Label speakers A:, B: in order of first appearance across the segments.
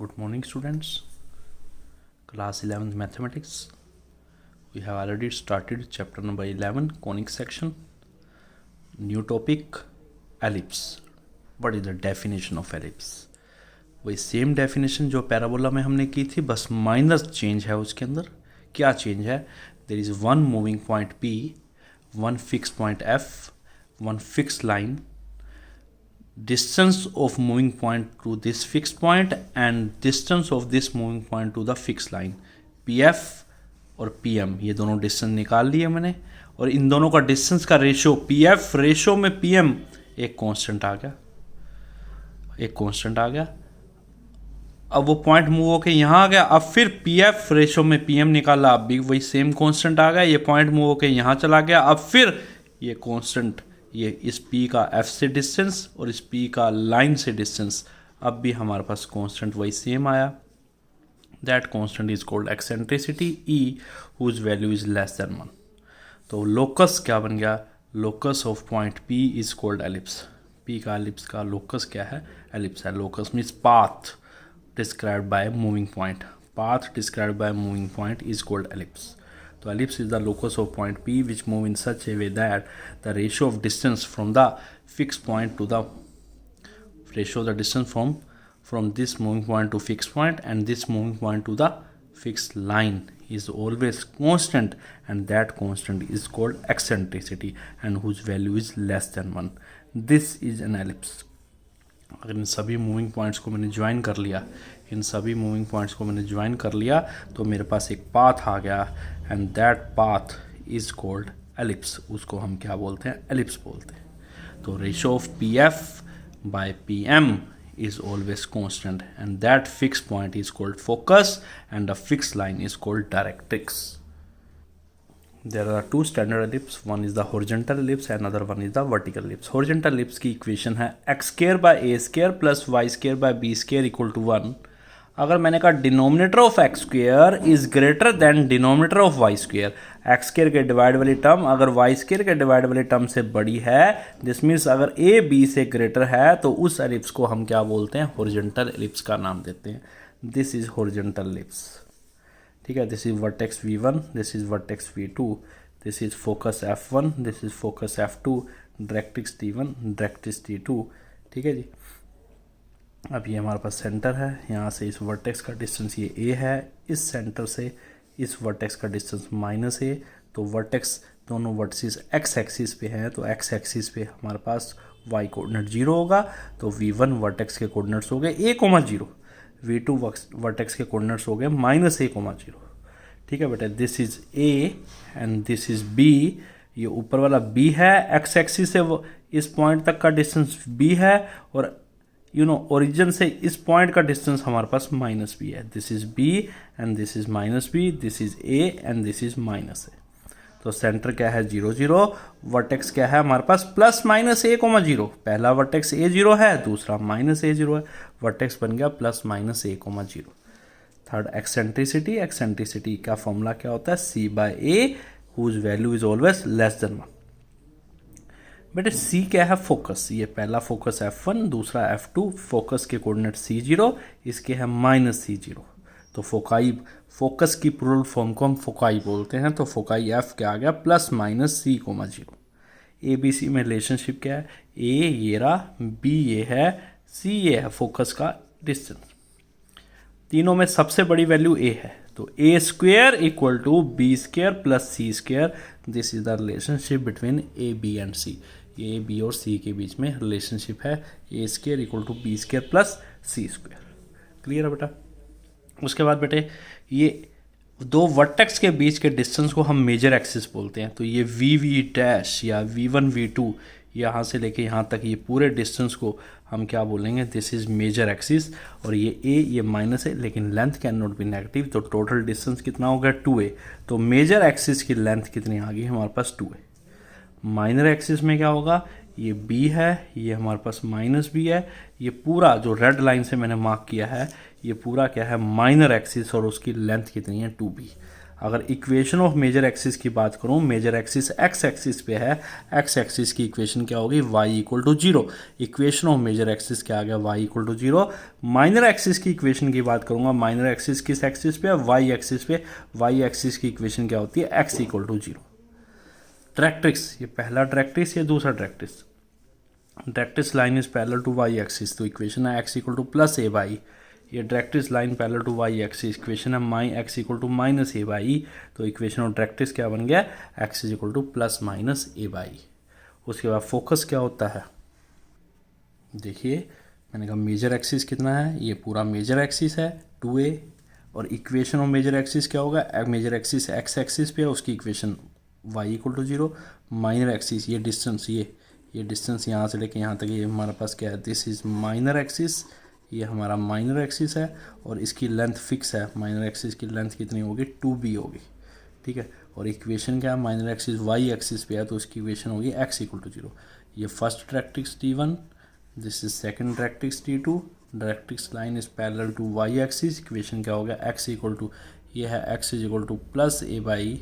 A: Good morning, students. Class 11th Mathematics. We have already started chapter number 11, conic section. New topic, ellipse. What is the definition of ellipse? वही same definition जो parabola में हमने की थी, बस minus change है उसके अंदर. क्या चेंज है? There is one moving point P, one fix point F, one fix line. Distance of moving point to this fixed point and distance of this moving point to the fixed line. PF और PM ये दोनों distance निकाल लिए मैंने, और इन दोनों का distance का रेशियो PF रेशियो में PM एक कांस्टेंट आ गया. अब वो पॉइंट मूव होके यहाँ आ गया. अब फिर PF रेशियो में PM निकाला, अब भी वही सेम कांस्टेंट आ गया. ये पॉइंट मूव होके यहाँ चला गया. अब फिर ये कांस्टेंट, ये इस P का F से डिस्टेंस और इस P का लाइन से डिस्टेंस, अब भी हमारे पास कांस्टेंट वही सेम आया. That constant is called eccentricity E, whose value is less than 1. तो लोकस क्या बन गया? Locus of point P is called ellipse. P का एलिप्स का लोकस क्या है? एलिप्स है. Locus means path described by moving point. Path described by moving point is called ellipse. So ellipse is the locus of point P which move in such a way that the ratio of distance from the fixed point to the ratio of the distance from this moving point to fixed point and this moving point to the fixed line is always constant, and that constant is called eccentricity and whose value is less than 1. This is an ellipse. अगर इन सभी moving points को मैंने join कर लिया, तो मेरे पास एक path आ गया, and that path is called ellipse. उसको हम क्या बोलते हैं? एलिप्स बोलते हैं. तो ratio of PF by PM is always constant, and that fixed point is called focus and the fixed line is called directrix. There are two standard ellipse. One is the horizontal ellipse and another one is the vertical ellipse. Horizontal ellipse की equation है x square by a square plus y square by b square equal to 1. अगर मैंने कहा denominator of X square is greater than denominator of Y square, X square के divide वाली term अगर Y square के divide वाली term से बड़ी है, दिस मीन्स अगर ए बी से ग्रेटर है, तो उस एलिप्स को हम क्या बोलते हैं? हॉरिजॉन्टल एलिप्स का नाम देते हैं. This is horizontal ellipse. ठीक है. This is vertex V1, this is vertex V2, this is focus F1, this is focus F2, directrix D1, directrix D2. ठीक है जी. अब ये हमारे पास सेंटर है. यहाँ से इस वर्टेक्स का डिस्टेंस ये A है, इस सेंटर से इस वर्टेक्स का डिस्टेंस -A. तो वर्टेक्स दोनों वर्टिसेस x एक्सिस पे हैं, तो x एक्सिस पे हमारे पास y कोऑर्डिनेट 0 होगा. तो V1 वर्टेक्स के कोऑर्डिनेट्स हो गए a,0. V2 वर्टेक्स के कोऑर्डिनेट्स हो गए -a,0. ठीक है बेटा. This is A and this is B. ये ऊपर वाला B है, x एक्सिस से वो इस पॉइंट तक का डिस्टेंस B है, और ओरिजिन से इस पॉइंट का डिस्टेंस हमारे पास -B है. This is B and this is -B, this is A and this is -A. तो सेंटर क्या है? 0 0. वर्टेक्स क्या है हमारे पास? +-a,0. पहला वर्टेक्स A0 है, दूसरा -a0 है. वर्टेक्स बन गया +-a,0. थर्ड एक्सेंट्रिसिटी का फॉर्मूला क्या होता है? C/A whose value is always less than 1. बेटे C क्या है? फोकस. ये पहला फोकस F1, दूसरा F2. फोकस के कोऑर्डिनेट C0, इसके है -C0. तो फोकस की प्लूरल फॉर्म को हम फोकाई बोलते हैं. तो फोकाई F क्या आ गया? +-C,0. ABC में रिलेशनशिप क्या है? A ये रहा, B ये है, C ये है फोकस का डिस्टेंस. तीनों में सबसे बड़ी वैल्यू A है, तो A square equal to B square plus C square. This is the relationship between A, B and C. A, B और C के बीच में रिलेशनशिप है A square equal to B square plus C square. Clear है बेटा? उसके बाद बेटे ये दो वर्टेक्स के बीच के डिस्टेंस को हम मेजर एक्सिस बोलते हैं. तो ये VV' या V1 V2 यहाँ से लेके यहाँ तक ये पूरे डिस्टेंस को हम क्या बोलेंगे? This is major axis. और ये A ये माइनस है, लेकिन length can not be negative. तो टोटल डिस्टेंस कितना हो गया? 2A. तो मेजर एक्सिस की लेंथ कितनी आ गई हमारे पास? 2A. माइनर एक्सिस में क्या होगा? ये B है, ये हमारे पास -B है. ये पूरा जो रेड लाइन से मैंने मार्क किया है, ये पूरा क्या है? माइनर एक्सिस, और उसकी लेंथ कितनी है? 2B. अगर इक्वेशन ऑफ मेजर एक्सिस की बात करूँ, मेजर एक्सिस एक्स एक्सिस पे है, एक्स एक्सिस की इक्वेशन क्या होगी, y equal to zero. Equation of major axis क्या आ गया, y equal to zero. Minor axis की इक्वेशन की बात करूँगा, माइनर एक्सिस किस एक्सिस पे है, वाई एक्सिस पे। वाई एक्सिस की इक्वेशन क्या होती है, x equal to zero. Directrix, ये पहला डायरेक्ट्रिक्स, ये दूसरा directrix. Directrix line is parallel to y axis, तो इक्वेशन है x equal to plus a by. ये directrix line parallel to y axis, equation है my x equal to minus a by. तो equation of directrix क्या बन गया, x is equal to plus minus a by. उसके बाद focus क्या होता है, देखिए मैंने कहा मेजर एक्सिस कितना है, ये पूरा मेजर एक्सिस है 2a, और इक्वेशन ऑफ मेजर एक्सिस क्या होगा, मेजर एक्सिस एक्स एक्सिस पे है, उसकी equation y equal to zero. Minor axis, ये डिस्टेंस, ये डिस्टेंस यहाँ से लेके यहाँ तक, ये हमारे पास क्या है, दिस इज़ माइनर एक्सिस, ये हमारा माइनर एक्सिस है, और इसकी लेंथ फिक्स है, माइनर एक्सिस की लेंथ कितनी होगी, 2b होगी, ठीक है। और इक्वेशन क्या है, माइनर एक्सिस वाई एक्सिस पे है, तो उसकी इक्वेशन होगी एक्स इक्वल टू जीरो। ये first directrix T1, this is second directrix T2। Directrix line is parallel to y axis, equation क्या हो गया, एक्स इक्वल टू, ये है x is equal to plus a by,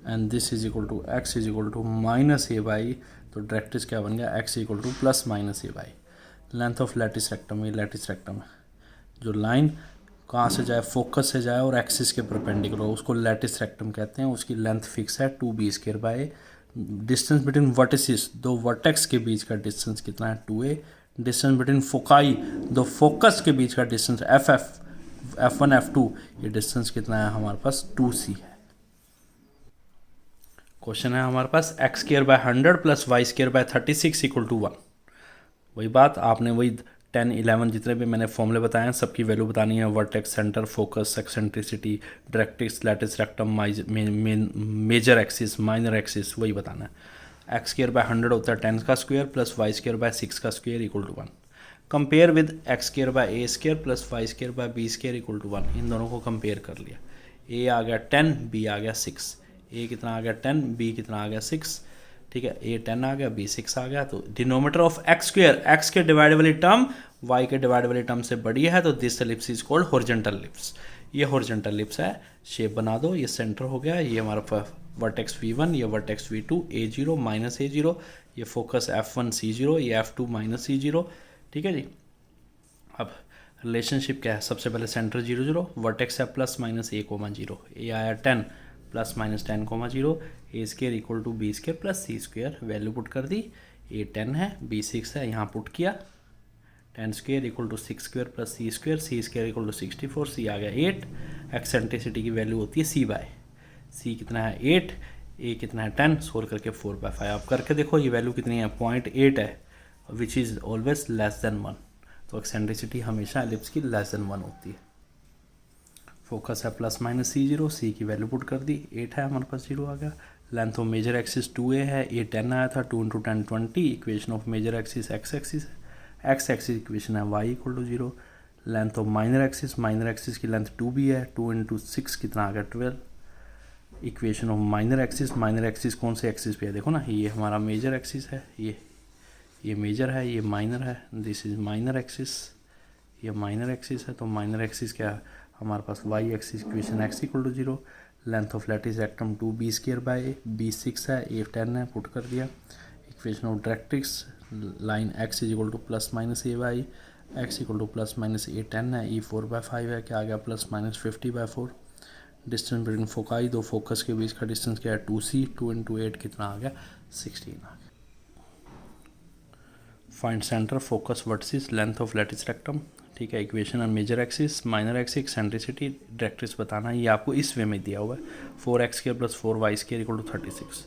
A: and this is equal to x is equal to minus a by. तो directrix क्या बन गया, x equal to plus minus a by. Length of latus rectum, ये lattice rectum है, जो line कहाँ से जाए, फोकस से जाए और एक्सिस के परपेंडिकुलर, उसको लैटिस रेक्टम कहते हैं। उसकी लेंथ फिक्स है 2b² by. Distance between vertices, दो वर्टेक्स के बीच का डिस्टेंस कितना है, 2a। डिस्टेंस बिटवीन फोकाई, दो फोकस के बीच का डिस्टेंस f1 f2, ये डिस्टेंस कितना है हमारे पास, 2c है। क्वेश्चन है हमारे पास x² by 100 plus y² by 36 equal to 1। वही बात, आपने वही 10 11 जितने भी मैंने फॉर्मूले बताए हैं सबकी वैल्यू बतानी है, vertex, centre, focus, eccentricity, directrix, latus rectum, major axis, minor axis, वही बताना है। x² बाय 100 होता है 10 का स्क्वायर प्लस y² बाय 6 का square equal to 1। Compare with x² by a² plus y² by b² equal to 1। इन दोनों को कंपेयर कर लिया, a आ गया 10, b आ गया 6। a कितना आ गया 10, b कितना आ गया 6, ठीक है। a 10 आ गया, b 6 आ गया, तो डिनोमीटर ऑफ x², x के डिवाइड वाली टर्म y के डिवाइड वाली टर्म से बड़ी है, तो this ellipse is called horizontal ellipse. ये हॉरिजॉन्टल एलिप्स है, शेप बना दो, ये सेंटर हो गया, ये हमारा वर्टेक्स v1, ये vertex v2, a0 minus a0, ये फोकस f1 c0, ये f2 माइनस c0, ठीक है जी। अब रिलेशनशिप क्या है, सबसे पहले सेंटर 0 0, वर्टेक्स है प्लस माइनस a,0, a आया 10 plus minus 10,0, a² equal to b² plus c², value put कर दी, a 10 है, b 6 है, यहाँ पुट किया, 10² equal to 6² plus c² equal to 64, c आ गया 8। एक्सेंट्रिसिटी की वैल्यू होती है c बाय, c कितना है 8, a कितना है 10, सोल्व करके 4/5। आप करके देखो ये वैल्यू कितनी है, 0.8 है, which is always less than 1। तो एक्सेंट्रिसिटी हमेशा एलिप्स की लेस देन 1 होती है। फोकस है प्लस माइनस c0, c की वैल्यू पुट कर दी, 8 है हमारे पास, 0 आ गया। Length of major axis 2a है, a 10 आया था, 2 × 10 20। Equation of major axis x axis है, एक्स एक्सिस इक्वेशन है y equal to 0। Length of minor axis की लेंथ 2b है, 2 × 6 कितना आ गया 12। इक्वेशन ऑफ माइनर एक्सिस कौन से एक्सिस पे है, देखो ना, ये हमारा मेजर एक्सिस है, ये मेजर है, ये माइनर है, दिस इज माइनर एक्सिस, ये माइनर एक्सिस है। तो माइनर एक्सिस क्या है हमारे पास, y axis equation x equal to 0। Length of latus rectum 2b² by, b 6 है, a 10 है, पुट कर दिया। Equation of directrix line x is equal to plus minus a by, x equal to plus minus a 10 है, e 4/5 है, क्या आ गया plus minus 50/4। Distance between foci, दो फोकस के बीच का डिस्टेंस क्या है 2c, 2 × 8 कितना आ गया 16 आ गया। Find centre, focus, vertices, length of latus rectum, ठीक है। Equation on major axis, minor axis, eccentricity, directrix बताना है, ये आपको इस वे में दिया हुआ है, 4x² plus 4y² equal to 36।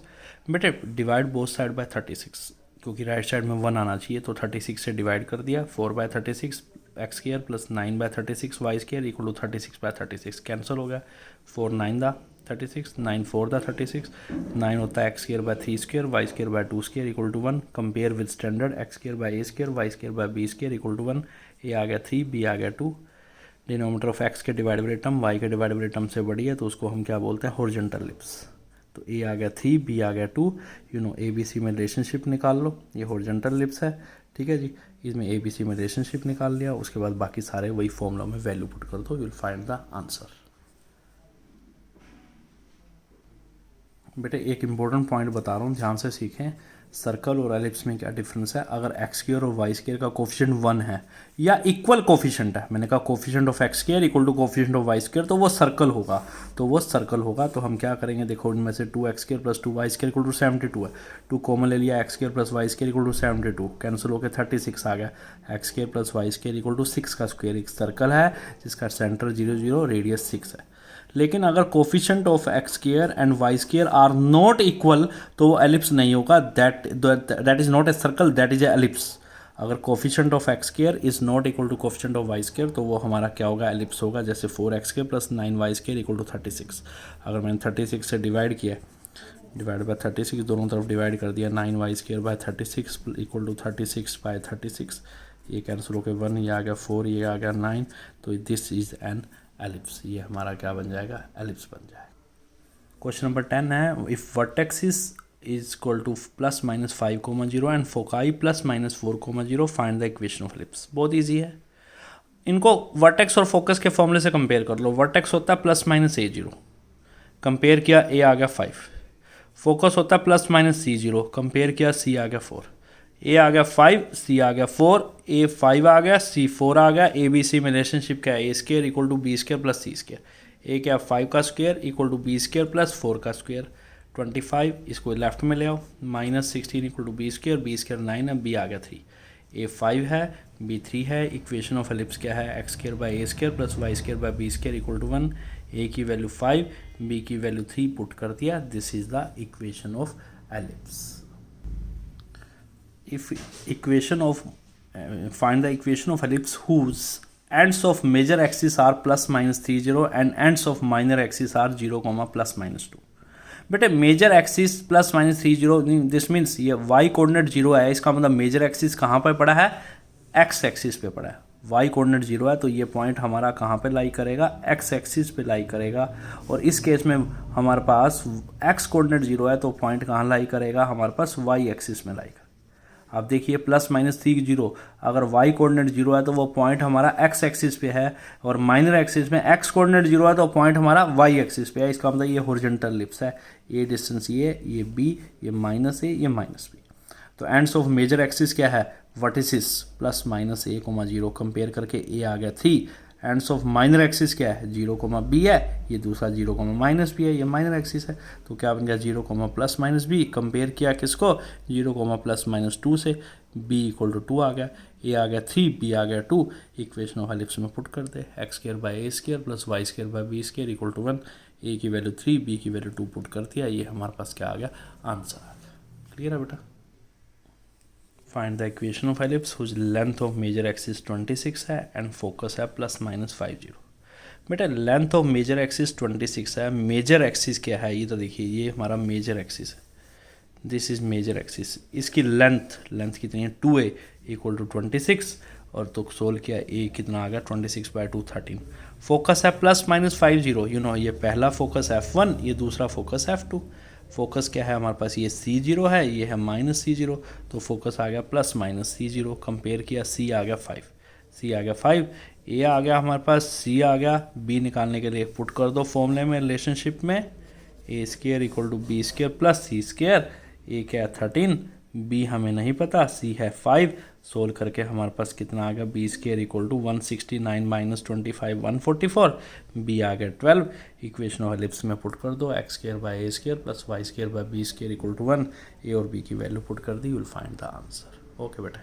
A: बेटे डिवाइड बोथ साइड बाय 36, क्योंकि राइट साइड में 1 आना चाहिए, तो 36 से डिवाइड कर दिया, 4/36 x² plus 9/36 y² equal to 36/36 cancel हो गया, 4 9 दा 36, 9 4 दा 36, 9 होता है x² by 3² y² by 2² equal to 1। Compare with standard, x² by a² y² by b² equal to 1। a आ गया 3, b आ गया 2। डिनोमीटर ऑफ x के डिवाइड वाली टर्म y के डिवाइड वाली टर्म से बड़ी है, तो उसको हम क्या बोलते हैं, हॉरिजॉन्टल एलिप्स। तो a आ गया 3, b आ गया 2, ABC में रिलेशनशिप निकाल लो, ये हॉरिजॉन्टल एलिप्स है, ठीक है जी। इसमें ABC में रिलेशनशिप निकाल लिया, उसके बाद बाकी सारे वही फॉर्मूला में वैल्यू पुट कर दो, you will find the answer. बेटे एक इंपॉर्टेंट पॉइंट बता रहा हूँ, ध्यान से सीखें। सर्कल और एलिप्स में क्या डिफरेंस है? अगर एक्स स्क्वायर और वाई स्क्वायर का कोफिशिएंट 1 है या इक्वल कोफिशिएंट है, मैंने कहा coefficient of x square equal to coefficient of y square, तो वो सर्कल होगा। तो हम क्या करेंगे, देखो इनमें से 2x square plus 2y square equal to 72 है, 2 कॉमन ले लिया, x square plus y square equal to 72 cancel होकर 36 आ गया, x square plus y square equal to 6 का स्क्वायर। एक सर्कल है जिसका सेंटर 0 0 रेडियस 6 है। लेकिन अगर coefficient of x square and y square are not equal तो वो एलिप्स नहीं होगा, that is not a circle, that is a ellipse. अगर coefficient of x square is not equal to coefficient of y square तो वो हमारा क्या होगा, एलिप्स होगा। जैसे 4x square plus 9y square equal to 36। अगर मैंने 36 से डिवाइड किया, डिवाइड बाय 36, दोनों तरफ डिवाइड कर दिया, 9y square by 36 equal to 36 by 36, ये कैंसिल होकर 1, ये आ गया 4, ये आ गया 9, तो दिस इज एन एलिप्स। ये हमारा क्या बन जाएगा, एलिप्स बन जाएगा। क्वेश्चन नंबर 10 है, if vertex is equal to plus minus 5,0 and foci plus minus 4,0, find the equation of ellipse. बहुत ईजी है, इनको वर्टेक्स और फोकस के फॉर्मूले से कंपेयर कर लो। वर्टेक्स होता है प्लस माइनस a0, कंपेयर किया a आ गया 5। फोकस होता है प्लस माइनस c0, कंपेयर किया c आ गया 4। a आ गया 5, c आ गया 4, a 5 आ गया, c 4 आ गया। ए बी सी में रिलेशनशिप क्या है, a square equal to b square plus c square. a क्या 5 का square equal to b square plus 4 का स्क्वायर 25, इसको लेफ्ट में ले आओ, minus 16 equal to b square 9 है, b आ गया 3। a 5 है, b 3 है। इक्वेशन ऑफ एलिप्स क्या है, x square by a square plus y square by b square equal to 1। a की वैल्यू 5, b की वैल्यू 3 पुट कर दिया, this is the equation of ellipse. If equation of find the equation of ellipse whose ends of major axis are plus minus 30 and ends of minor axis are 0, plus minus 2। बेटे major axis plus minus 30, this means ये y coordinate 0 है, इसका मतलब major axis कहाँ पर पड़ा है, x axis पे पड़ा है। y कोऑर्डिनेट 0 है तो ये पॉइंट हमारा कहाँ पे लाई करेगा, x एक्सिस पे लाई करेगा। और इस केस में हमारे पास x कोऑर्डिनेट 0 है तो पॉइंट कहाँ लाई करेगा, हमारे पास y एक्सिस में लाई करेगा। अब देखिए प्लस माइनस 30, अगर y कोऑर्डिनेट 0 है तो वो पॉइंट हमारा x एक्सिस पे है, और माइनर एक्सिस में x कोऑर्डिनेट 0 है तो पॉइंट हमारा y एक्सिस पे है। इसका मतलब ये हॉरिजॉन्टल एलिप्स है, ये डिस्टेंस ये b, ये माइनस a, ये माइनस b। तो एंड्स ऑफ मेजर एक्सिस क्या है, vertices plus minus a,0, compare करके a आ गया 3। एंड्स ऑफ माइनर एक्सिस क्या है, 0, b है, ये दूसरा 0, माइनस b है, ये माइनर एक्सिस है। तो क्या बन गया 0, प्लस माइनस b, कंपेयर किया किसको, 0, प्लस माइनस 2 से, b इक्वल टू 2 आ गया, a आ गया 3, b आ गया 2। इक्वेशन ऑफ एलिप्स में पुट कर दे, x square by a square plus y square by b square equal to 1। a की वैल्यू 3, b की वैल्यू 2 पुट कर दिया, ये हमारे पास क्या आ गया, आंसर आ गया। क्लियर है बेटा। Find the equation of ellipse whose length of major axis 26 है एंड फोकस है प्लस माइनस 50। बेटा लेंथ ऑफ मेजर एक्सिस 26 है, मेजर एक्सिस क्या है, ये तो देखिए ये हमारा मेजर एक्सिस है, दिस इज मेजर एक्सिस। इसकी लेंथ कितनी है, 2a इक्वल टू 26, और तो सोल्व किया a कितना आ गया 26/2 13। फोकस है प्लस माइनस 50, ये पहला फोकस f1, ये दूसरा फोकस f2। फोकस क्या है हमारे पास, ये C0 है, ये है माइनस C0, तो फोकस आ गया प्लस माइनस C0। कंपेयर किया, C आ गया 5, A आ गया हमारे पास, C आ गया, B निकालने के लिए पुट कर दो फॉर्मूले में, रिलेशनशिप में, a square equal to b square plus c square. a क्या है 13, b हमें नहीं पता, c है 5। सोल्व करके हमारे पास कितना आ गया, b square equal to 169 minus 25 144, b आ गया 12। इक्वेशन ऑफ एलिप्स में पुट कर दो, x square by a square plus y square by b square equal to 1। a और b की वैल्यू पुट कर दी, you will find the answer. Okay बेटा।